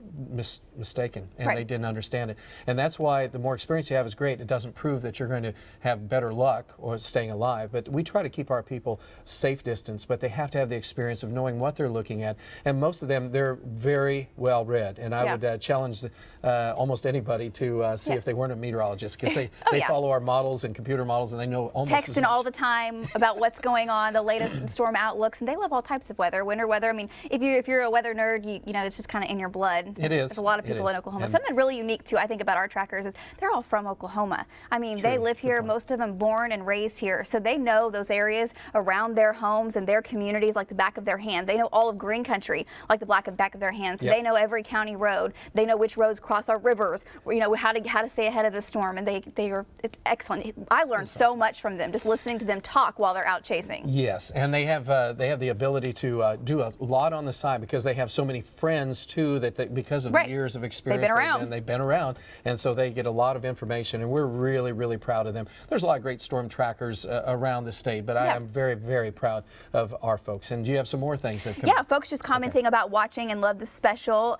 mistaken, and they didn't understand it. And that's why the more experience you have is great. It doesn't prove that you're going to have better luck or staying alive, but we try to keep our people safe distance, but they have to have the experience of knowing what they're looking at. And most of them, they're very well read, and I would challenge almost anybody to see if they weren't a meteorologist, because they follow our models and computer models, and they know almost as much. All the time about what's going on, the latest storm outlooks, and they love all types of weather, winter weather. I mean, if you're a weather nerd, you know, it's just kind of in your blood. It is. There's a lot of people in Oklahoma. Something really unique too, I think, about our trackers is they're all from Oklahoma. I mean, they live here, most of them born and raised here, so they know those areas around their homes and their communities like the back of their hand. They know all of Green Country like the back of their hand. So they know every county road. They know which roads cross our rivers. You know how to stay ahead of the storm, and it's excellent. I learned so much from them just listening listening to them talk while they're out chasing. Yes, and they have the ability to do a lot on the side because they have so many friends too because of the years of experience they've been around, and so they get a lot of information, and we're really, really proud of them. There's a lot of great storm trackers around the state, but I am very, very proud of our folks. And do you have some more things that come? Yeah, folks just commenting about watching and love the special.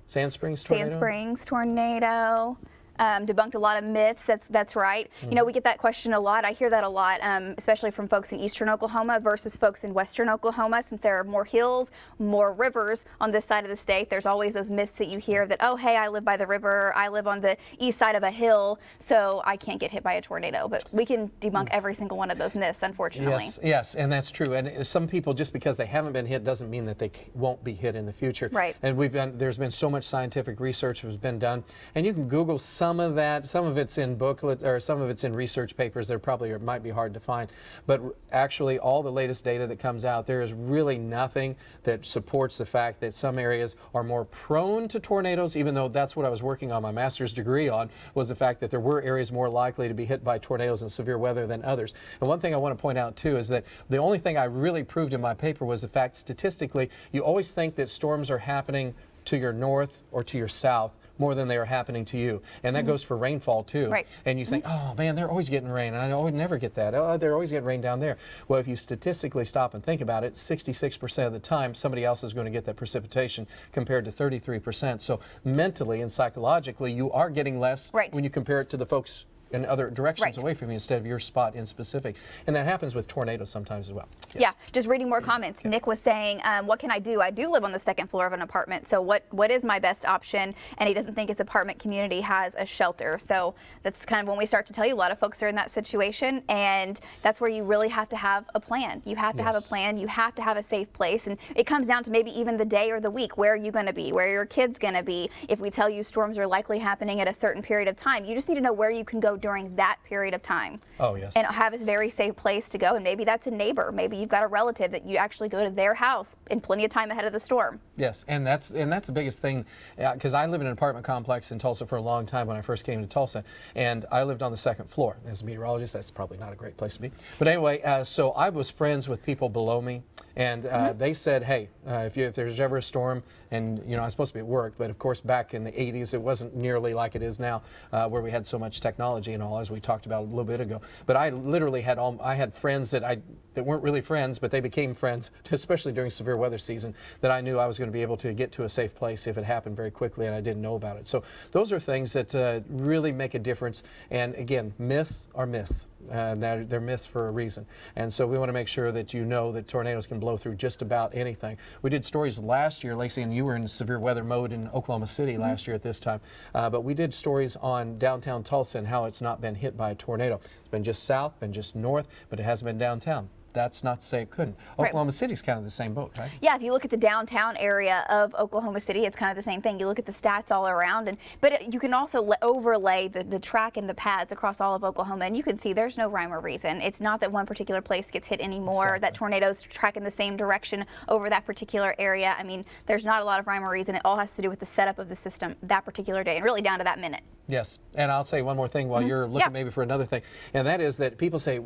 Sand Springs tornado? Sand Springs tornado. Debunked a lot of myths. That's right. You know, we get that question a lot. I hear that a lot, especially from folks in eastern Oklahoma versus folks in western Oklahoma. Since there are more hills, more rivers on this side of the state, there's always those myths that you hear that, oh, hey, I live by the river, I live on the east side of a hill, so I can't get hit by a tornado. But we can debunk every single one of those myths, unfortunately. Yes, and that's true. And some people, just because they haven't been hit doesn't mean that they won't be hit in the future. Right. And there's been so much scientific research that has been done, and you can Google some of that. Some of it's in booklets, or some of it's in research papers. There probably might be hard to find, but actually all the latest data that comes out, there is really nothing that supports the fact that some areas are more prone to tornadoes, even though that's what I was working on my master's degree on, was the fact that there were areas more likely to be hit by tornadoes and severe weather than others. And one thing I want to point out too is that the only thing I really proved in my paper was the fact statistically, you always think that storms are happening to your north or to your south more than they are happening to you. And that goes for rainfall too. Right. And you think, oh man, they're always getting rain. I would never get that. Oh, they're always getting rain down there. Well, if you statistically stop and think about it, 66% of the time somebody else is going to get that precipitation compared to 33%. So mentally and psychologically, you are getting less when you compare it to the folks in other directions away from you instead of your spot in specific. And that happens with tornadoes sometimes as well. Yes. Yeah, just reading more comments. Yeah. Nick was saying, what can I do? I do live on the second floor of an apartment, so what is my best option? And he doesn't think his apartment community has a shelter. So that's kind of when we start to tell you a lot of folks are in that situation, and that's where you really have to have a plan. You have to have a plan. You have to have a safe place, and it comes down to maybe even the day or the week. Where are you going to be? Where are your kids going to be? If we tell you storms are likely happening at a certain period of time, you just need to know where you can go during that period of time. Oh, yes. And have a very safe place to go. And maybe that's a neighbor. Maybe you've got a relative that you actually go to their house in plenty of time ahead of the storm. Yes, and that's the biggest thing, because I lived in an apartment complex in Tulsa for a long time when I first came to Tulsa, and I lived on the second floor. As a meteorologist, that's probably not a great place to be. But anyway, so I was friends with people below me, and they said, hey, if there's ever a storm, and I was supposed to be at work, but of course back in the 80s it wasn't nearly like it is now, where we had so much technology and all, as we talked about a little bit ago. But I literally had friends that weren't really friends, but they became friends, especially during severe weather season, that I knew I was going to be able to get to a safe place if it happened very quickly and I didn't know about it. So those are things that really make a difference. And again, myths are myths. They're myths for a reason. And so we want to make sure that you know that tornadoes can blow through just about anything. We did stories last year, Lacey, and you were in severe weather mode in Oklahoma City last year at this time. But we did stories on downtown Tulsa and how it's not been hit by a tornado. It's been just south, been just north, but it hasn't been downtown. That's not to say it couldn't. Oklahoma City's kind of the same boat, right? Yeah, if you look at the downtown area of Oklahoma City, it's kind of the same thing. You look at the stats all around, but you can also overlay the track and the pads across all of Oklahoma, and you can see there's no rhyme or reason. It's not that one particular place gets hit anymore, that tornadoes track in the same direction over that particular area. I mean, there's not a lot of rhyme or reason. It all has to do with the setup of the system that particular day, and really down to that minute. Yes, and I'll say one more thing while you're looking maybe for another thing, and that is that people say,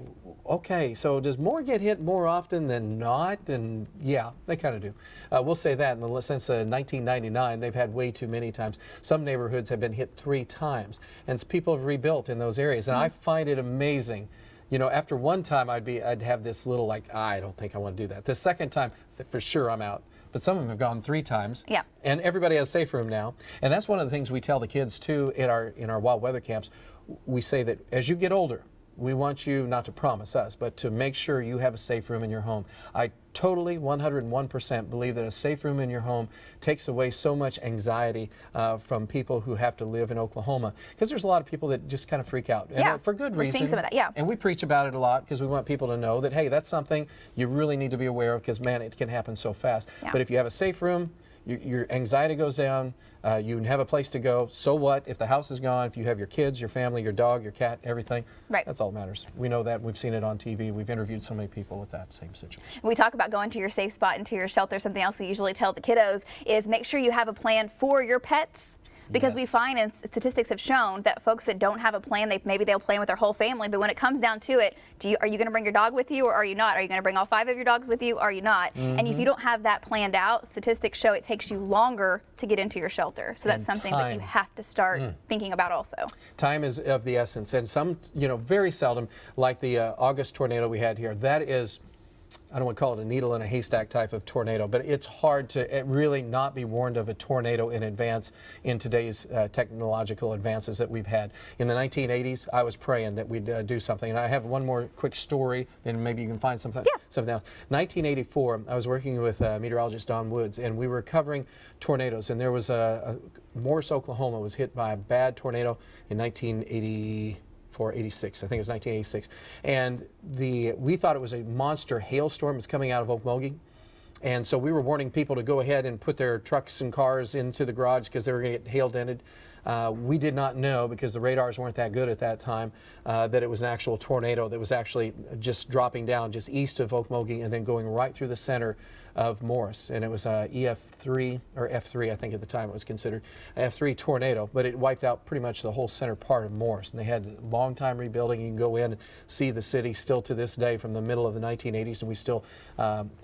okay, so does more get hit more often than not? And yeah, they kind of do. We'll say that since 1999, they've had way too many times. Some neighborhoods have been hit 3 times, and people have rebuilt in those areas, and I find it amazing. After one time I'd have this little I don't think I want to do that. The second time, I said, for sure I'm out. But some of them have gone 3 times. Yeah. And everybody has a safe room now. And that's one of the things we tell the kids too in our wild weather camps. We say that as you get older, we want you not to promise us, but to make sure you have a safe room in your home. I totally 101% believe that a safe room in your home takes away so much anxiety from people who have to live in Oklahoma, because there's a lot of people that just kind of freak out, and for good reason. We're seeing some of that, yeah. And we preach about it a lot because we want people to know that, hey, that's something you really need to be aware of, because man, it can happen so fast. Yeah. But if you have a safe room, your anxiety goes down, you have a place to go. So what if the house is gone? If you have your kids, your family, your dog, your cat, everything, that's all that matters. We know that. We've seen it on TV. We've interviewed so many people with that same situation. We talk about going to your safe spot and to your shelter. Something else we usually tell the kiddos is make sure you have a plan for your pets, Because we find, and statistics have shown, that folks that don't have a plan, maybe they'll plan with their whole family, but when it comes down to it, are you going to bring your dog with you, or are you not? Are you going to bring all 5 of your dogs with you, or are you not? And if you don't have that planned out, statistics show it takes you longer to get into your shelter. So that's something that you have to start thinking about also. Time is of the essence, and some, very seldom, like the August tornado we had here, that is, I don't want to call it a needle in a haystack type of tornado, but it's hard to really not be warned of a tornado in advance in today's technological advances that we've had. In the 1980s, I was praying that we'd do something. And I have one more quick story, and maybe you can find something else. 1984, I was working with meteorologist Don Woods, and we were covering tornadoes. And there was Morris, Oklahoma was hit by a bad tornado in 1980. 86, I think it was 1986, and we thought it was a monster hailstorm was coming out of Okmulgee, and so we were warning people to go ahead and put their trucks and cars into the garage because they were going to get hail dented. We did not know, because the radars weren't that good at that time, that it was an actual tornado that was actually just dropping down just east of Okmulgee and then going right through the center of Morris. And it was EF3, or F3 I think at the time it was considered, F3 tornado, but it wiped out pretty much the whole center part of Morris. And they had a long time rebuilding. You can go in and see the city still to this day from the middle of the 1980s, and we still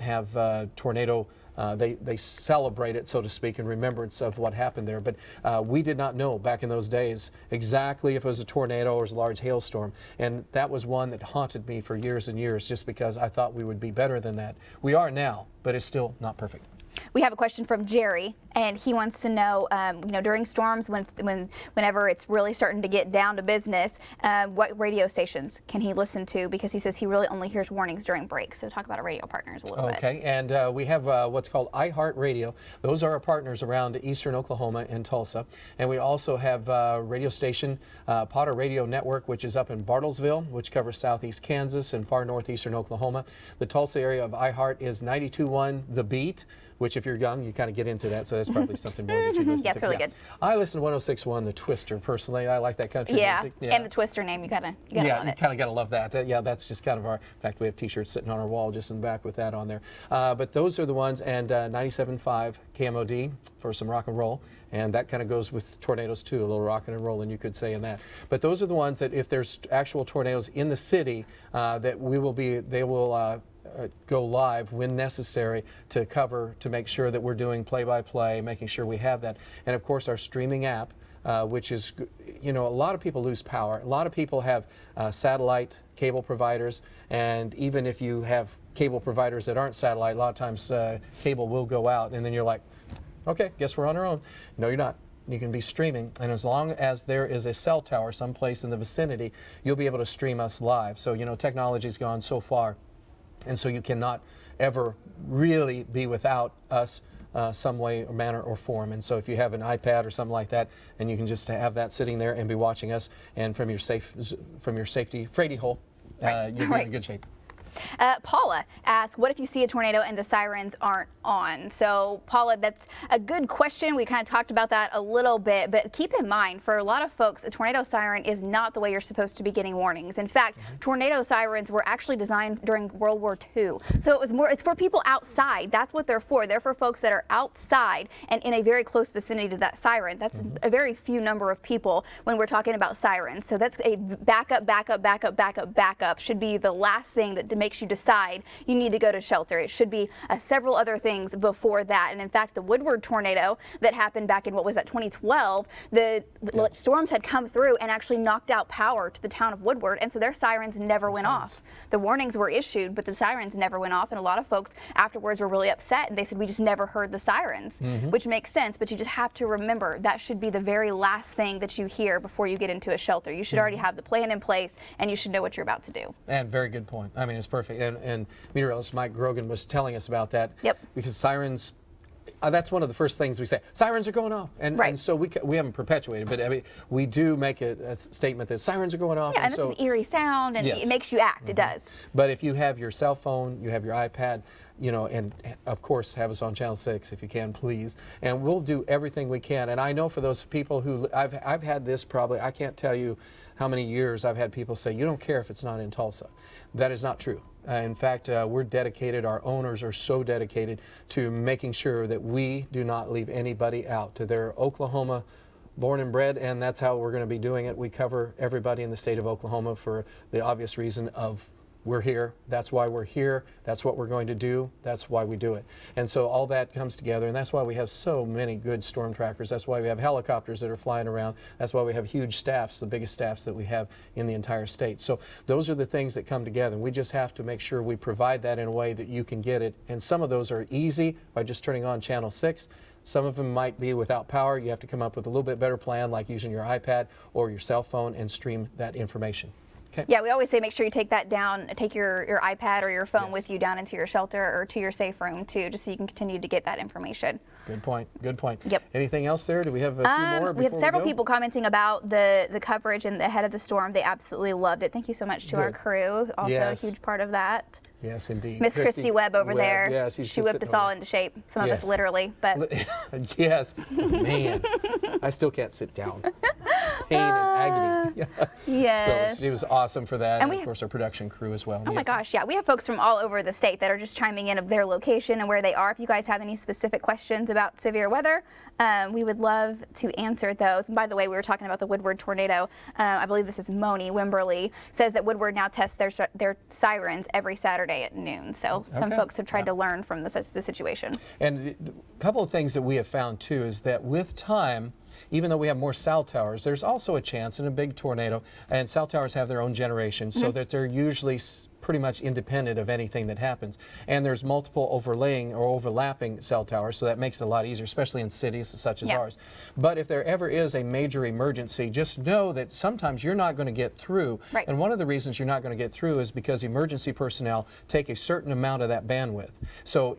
have tornado. They celebrate it, so to speak, in remembrance of what happened there. But we did not know back in those days exactly if it was a tornado or it was a large hailstorm. And that was one that haunted me for years and years, just because I thought we would be better than that. We are now, but it's still not perfect. We have a question from Jerry, and he wants to know, during storms, whenever it's really starting to get down to business, what radio stations can he listen to? Because he says he really only hears warnings during breaks. So talk about our radio partners a little bit. Okay, and we have what's called iHeartRadio. Those are our partners around eastern Oklahoma and Tulsa. And we also have radio station, Potter Radio Network, which is up in Bartlesville, which covers southeast Kansas and far northeastern Oklahoma. The Tulsa area of iHeart is 92.1 The Beat, which if you're young, you kind of get into that, so that's probably something more that you listen to. Yeah, it's really good. I listen to 106.1 The Twister, personally. I like that country music. Yeah, and the Twister name, you gotta love it. Yeah, you kind of got to love that. That's just kind of our, in fact, we have t-shirts sitting on our wall just in the back with that on there. But those are the ones, and 97.5 KMOD for some rock and roll. And that kind of goes with tornadoes too, a little rocking and rolling, you could say, in that. But those are the ones that if there's actual tornadoes in the city, that they will go live when necessary to cover, to make sure that we're doing play-by-play, making sure we have that. And of course our streaming app, which is, a lot of people lose power. A lot of people have satellite cable providers, and even if you have cable providers that aren't satellite, a lot of times cable will go out, and then you're like, okay, guess we're on our own. No, you're not. You can be streaming, and as long as there is a cell tower someplace in the vicinity, you'll be able to stream us live. So, technology's gone so far, and so you cannot ever really be without us some way or manner or form. And so if you have an iPad or something like that, and you can just have that sitting there and be watching us, and from your safety Frady hole, you'll be in good shape. Paula asks, what if you see a tornado and the sirens aren't on? So Paula, that's a good question. We kind of talked about that a little bit, but keep in mind, for a lot of folks, a tornado siren is not the way you're supposed to be getting warnings. In fact, tornado sirens were actually designed during World War II. So it's for people outside. That's what they're for. They're for folks that are outside and in a very close vicinity to that siren. That's a very few number of people when we're talking about sirens. So that's a backup should be the last thing that makes you decide you need to go to shelter. It should be several other things before that. And in fact, the Woodward tornado that happened back in, 2012, the storms had come through and actually knocked out power to the town of Woodward, and so their sirens never went off. The warnings were issued, but the sirens never went off, and a lot of folks afterwards were really upset, and they said, we just never heard the sirens, which makes sense, but you just have to remember that should be the very last thing that you hear before you get into a shelter. You should already have the plan in place, and you should know what you're about to do. And very good point. I mean, it's perfect. And meteorologist Mike Grogan was telling us about that. Yep. Because sirens, that's one of the first things we say. Sirens are going off. And so we haven't perpetuated, but I mean, we do make a statement that sirens are going off. Yeah, and it's an eerie sound, and it makes you act. It does. But if you have your cell phone, you have your iPad, and of course have us on Channel 6 if you can, please. And we'll do everything we can. And I know for those people who, I've had this probably, I can't tell you how many years I've had people say, you don't care if it's not in Tulsa. That is not true. In fact, we're dedicated, our owners are so dedicated to making sure that we do not leave anybody out. To their Oklahoma born and bred, and that's how we're going to be doing it. We cover everybody in the state of Oklahoma for the obvious reason of we're here. That's why we're here. That's what we're going to do. That's why we do it. And so all that comes together, and that's why we have so many good storm trackers. That's why we have helicopters that are flying around. That's why we have huge staffs, the biggest staffs that we have in the entire state. So those are the things that come together, and we just have to make sure we provide that in a way that you can get it. And some of those are easy by just turning on Channel 6. Some of them might be without power. You have to come up with a little bit better plan, like using your iPad or your cell phone and stream that information. Okay. Yeah, we always say make sure you take that down, take your iPad or your phone with you down into your shelter or to your safe room too, just so you can continue to get that information. Good point. Good point. Yep. Anything else there? Do we have a few more? We have several people commenting about the coverage and the ahead of the storm. They absolutely loved it. Thank you so much to our crew. Also a huge part of that. Yes, indeed. Miss Christy Webb over there. Yeah, she whipped us all into shape. Some of us literally, but yes, man, I still can't sit down. Pain and agony. Yes. So she was awesome for that, and of we course our production crew as well. Oh my gosh, yeah, we have folks from all over the state that are just chiming in of their location and where they are. If you guys have any specific questions about severe weather, we would love to answer those. And by the way, we were talking about the Woodward tornado. I believe this is Moni Wimberly, says that Woodward now tests their sirens every Saturday at noon. So some folks have tried to learn from the situation. And a couple of things that we have found too is that with time, even though we have more cell towers, there's also a chance in a big tornado, and cell towers have their own generation, so that they're usually pretty much independent of anything that happens. And there's multiple overlaying or overlapping cell towers, so that makes it a lot easier, especially in cities such as ours. But if there ever is a major emergency, just know that sometimes you're not going to get through. Right. And one of the reasons you're not going to get through is because emergency personnel take a certain amount of that bandwidth. So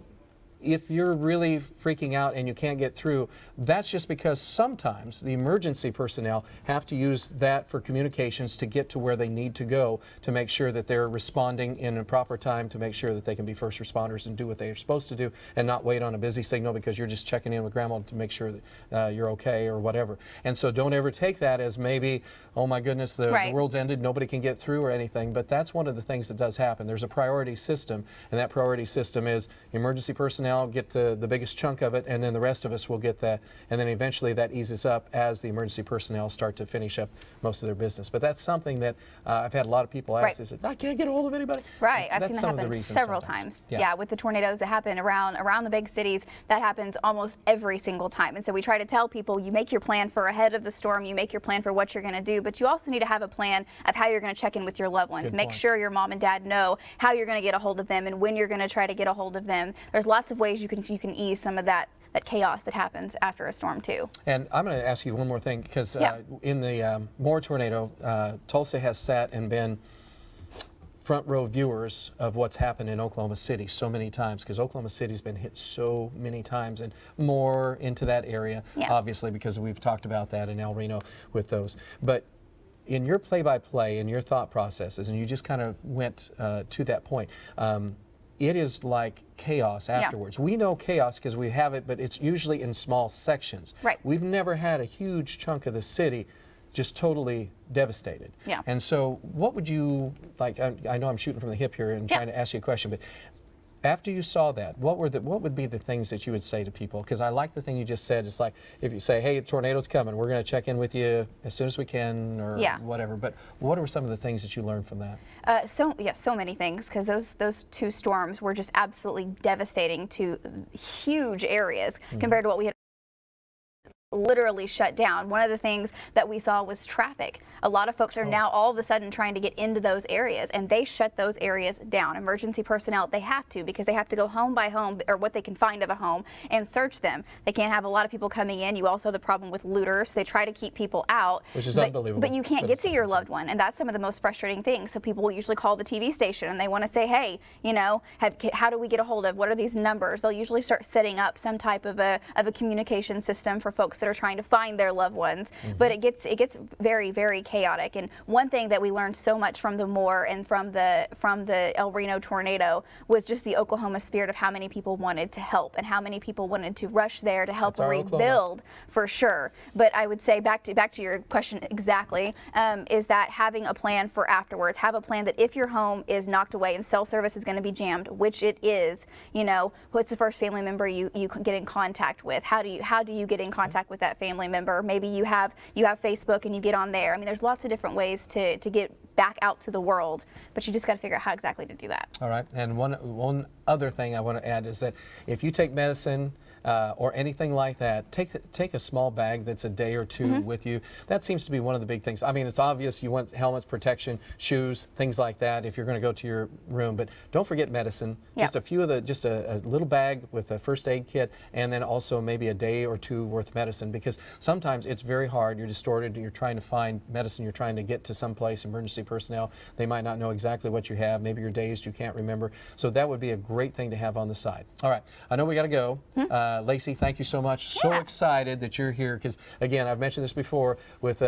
if you're really freaking out and you can't get through, that's just because sometimes the emergency personnel have to use that for communications to get to where they need to go to make sure that they're responding in a proper time, to make sure that they can be first responders and do what they're supposed to do and not wait on a busy signal because you're just checking in with grandma to make sure that you're okay or whatever. And so don't ever take that as maybe, oh my goodness, the world's ended, nobody can get through or anything, but that's one of the things that does happen. There's a priority system, and that priority system is emergency personnel get the biggest chunk of it, and then the rest of us will get that, and then eventually that eases up as the emergency personnel start to finish up most of their business. But that's something that I've had a lot of people ask. They said, I can't get a hold of anybody. Right, I've seen that happen several times. Yeah, with the tornadoes that happen around the big cities, that happens almost every single time. And so we try to tell people, you make your plan for ahead of the storm, you make your plan for what you're going to do, but you also need to have a plan of how you're going to check in with your loved ones. Make sure your mom and dad know how you're going to get a hold of them and when you're going to try to get a hold of them. There's lots of ways you can ease some of that chaos that happens after a storm too. And I'm going to ask you one more thing, because in the Moore tornado, Tulsa has sat and been front row viewers of what's happened in Oklahoma City so many times, because Oklahoma City's been hit so many times, and more into that area, obviously, because we've talked about that in El Reno with those. But in your play-by-play, in your thought processes, and you just kind of went to that point, it is like chaos afterwards. We know chaos because we have it, but it's usually in small sections. Right. We've never had a huge chunk of the city just totally devastated. Yeah. And so what would you, like, I know I'm shooting from the hip here and trying to ask you a question, but after you saw that, what would be the things that you would say to people? Because I like the thing you just said. It's like, if you say, hey, the tornado's coming, we're going to check in with you as soon as we can, or whatever. But what were some of the things that you learned from that? So many things, because those two storms were just absolutely devastating to huge areas compared to what we had literally shut down. One of the things that we saw was traffic. A lot of folks are now all of a sudden trying to get into those areas, and they shut those areas down. Emergency personnel, they have to, because they have to go home by home, or what they can find of a home, and search them. They can't have a lot of people coming in. You also have the problem with looters. They try to keep people out. Which is unbelievable. But you can't get to your loved one, and that's some of the most frustrating things. So people will usually call the TV station, and they want to say, hey, you know, how do we get a hold of, what are these numbers? They'll usually start setting up some type of a communication system for folks that are trying to find their loved ones. But it gets very, very chaotic. And one thing that we learned so much from the Moore and from the El Reno tornado was just the Oklahoma spirit of how many people wanted to help and how many people wanted to rush there to help rebuild, for sure. But I would say back to your question exactly, is that having a plan for afterwards. Have a plan that if your home is knocked away and cell service is going to be jammed, which it is, you know, what's the first family member you get in contact with? How do you get in contact with with that family member. Maybe you have Facebook and you get on there. I mean, there's lots of different ways to get back out to the world, but you just got to figure out how exactly to do that. All right, and one other thing I want to add is that if you take medicine or anything like that, take a small bag that's a day or two with you. That seems to be one of the big things. I mean, it's obvious you want helmets, protection, shoes, things like that if you're going to go to your room, but don't forget medicine. Yep. Just a few of the, just a little bag with a first aid kit, and then also maybe a day or two worth of medicine, because sometimes it's very hard. You're distorted, you're trying to find medicine, you're trying to get to some place, emergency personnel, they might not know exactly what you have. Maybe you're dazed, you can't remember. So that would be a great thing to have on the side. All right, I know we got to go. Lacey, thank you so much. So excited that you're here, because again, I've mentioned this before with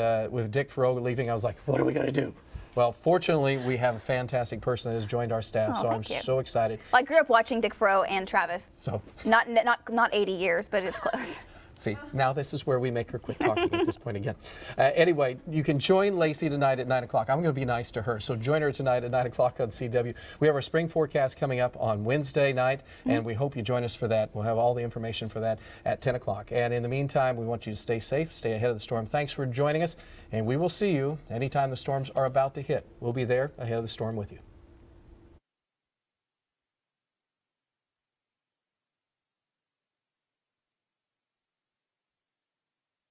Dick Farrow leaving. I was like, what are we going to do? Well, fortunately, we have a fantastic person that has joined our staff, so I'm so excited. Well, I grew up watching Dick Farrow and Travis. So not 80 years, but it's close. See, now this is where we make her quit talking at this point again. Anyway, you can join Lacey tonight at 9 o'clock. I'm going to be nice to her, so join her tonight at 9 o'clock on CW. We have our spring forecast coming up on Wednesday night, and we hope you join us for that. We'll have all the information for that at 10 o'clock. And in the meantime, we want you to stay safe, stay ahead of the storm. Thanks for joining us, and we will see you anytime the storms are about to hit. We'll be there ahead of the storm with you.